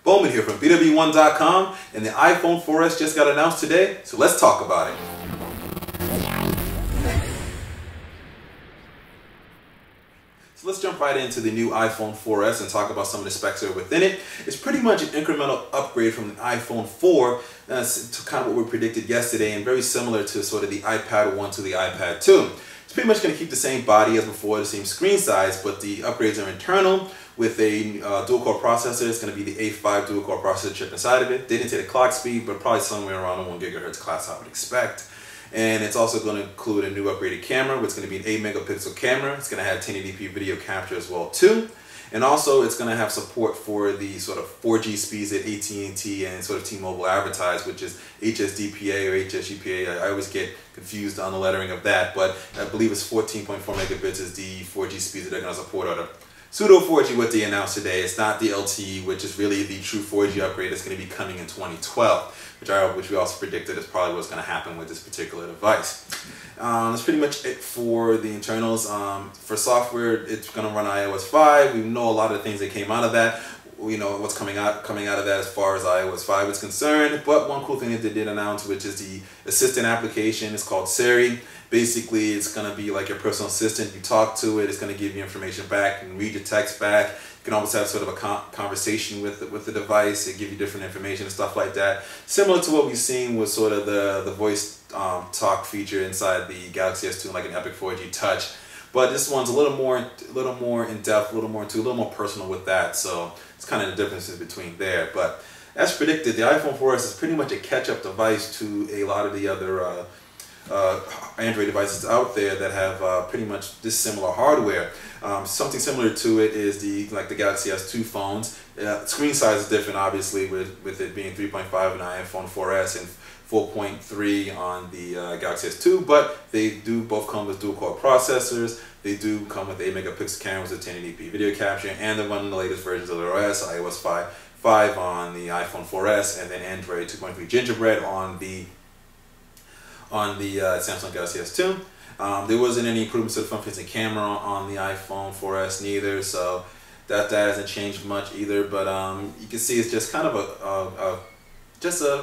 BWOne here from BWOne.com, and the iPhone 4S just got announced today, so let's talk about it. So let's jump right into the new iPhone 4S and talk about some of the specs that are within it. It's pretty much an incremental upgrade from the iPhone 4, to kind of what we predicted yesterday, and very similar to sort of the iPad 1 to the iPad 2. It's pretty much going to keep the same body as before, the same screen size, but the upgrades are internal with a dual-core processor. It's going to be the A5 dual-core processor chip inside of it. They didn't say the clock speed, but probably somewhere around the 1 GHz class I would expect. And it's also going to include a new upgraded camera, which is going to be an 8 megapixel camera. It's going to have 1080p video capture as well too. And also it's going to have support for the sort of 4G speeds that AT&T and sort of T-Mobile advertise, which is HSDPA or HSDPA. I always get confused on the lettering of that, but I believe it's 14.4 megabits is the 4G speeds that they're going to support, or the pseudo 4G what they announced today. It's not the LTE, which is really the true 4G upgrade that's going to be coming in 2012, which we also predicted is probably what's going to happen with this particular device. That's pretty much it for the internals. For software, it's going to run iOS 5. We know a lot of the things that came out of that. We know what's coming out of that as far as iOS 5 is concerned. But one cool thing that they did announce, which is the assistant application, is called Siri. Basically, it's going to be like your personal assistant. You talk to it, it's going to give you information back and read your text back. You can almost have sort of a conversation with the device. It give you different information and stuff like that. Similar to what we've seen with sort of the voice talk feature inside the Galaxy S2, like an Epic 4G Touch. But this one's a little more in depth, a little more personal with that. So it's kind of the differences between there. But as predicted, the iPhone 4S is pretty much a catch-up device to a lot of the other Android devices out there that have pretty much this similar hardware. Something similar to it is the Galaxy S2 phones. Screen size is different, obviously, with it being 3.5 on the iPhone 4S and 4.3 on the Galaxy S2, but they do both come with dual-core processors. They do come with 8 megapixel cameras with 1080p video capture, and they're running the latest versions of the OS, iOS 5 on the iPhone 4S, and then Android 2.3 Gingerbread on the Samsung Galaxy S2. There wasn't any improvements to the front-facing camera on the iPhone 4S neither, so that hasn't changed much either. But you can see it's just kind of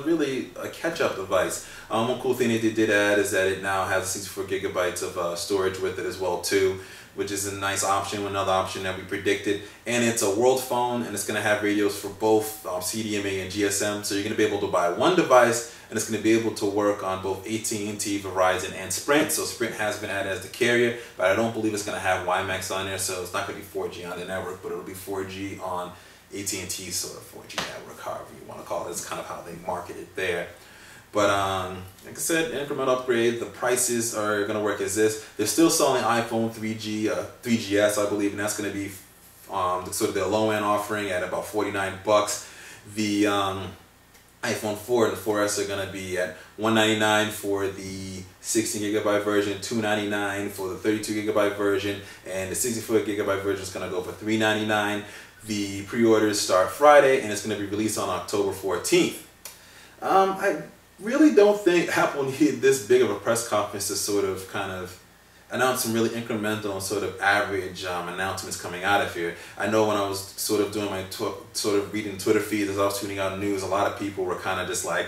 really a catch-up device. One cool thing that they did add is that it now has 64 gigabytes of storage with it as well too, which is a nice option, another option that we predicted. And it's a world phone, and it's going to have radios for both CDMA and GSM, so you're going to be able to buy one device, and it's going to be able to work on both AT&T, Verizon, and Sprint. So Sprint has been added as the carrier, but I don't believe it's going to have WiMAX on there, so it's not going to be 4G on the network, but it'll be 4G on AT&T's sort of 4G network, however you want to call it. It's kind of how they market it there. But like I said, incremental upgrade. The prices are going to work as this. They're still selling iPhone 3GS, I believe, and that's going to be sort of their low-end offering at about $49. The iPhone 4 and the 4S are going to be at $199 for the 16 gigabyte version, $299 for the 32 gigabyte version, and the 64 gigabyte version is going to go for $399. The pre-orders start Friday, and it's going to be released on October 14th. I really don't think Apple needed this big of a press conference to sort of kind of announce some really incremental and sort of average announcements coming out of here. I know when I was sort of doing my reading Twitter feeds as I was tuning out news, a lot of people were kind of just like,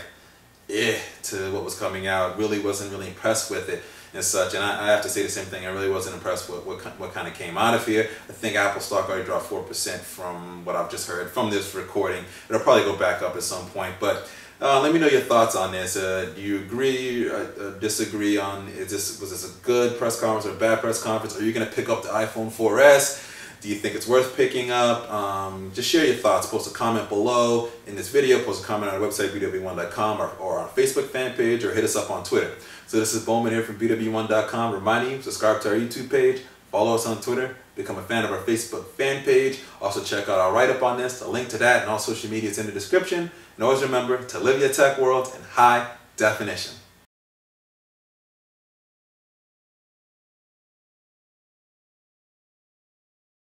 to what was coming out. Really wasn't really impressed with it and such. And I have to say the same thing. I really wasn't impressed with what kind of came out of here. I think Apple stock already dropped 4% from what I've just heard from this recording. It'll probably go back up at some point, but let me know your thoughts on this. Do you agree or disagree on was this a good press conference or a bad press conference? Are you going to pick up the iPhone 4S? Do you think it's worth picking up? Just share your thoughts. Post a comment below in this video. Post a comment on our website, BWOne.com, or our Facebook fan page, or hit us up on Twitter. So this is BWOne here from BWOne.com, reminding you, subscribe to our YouTube page, follow us on Twitter, become a fan of our Facebook fan page. Also check out our write-up on this. The link to that and all social media is in the description. And always remember to live your tech world in high definition.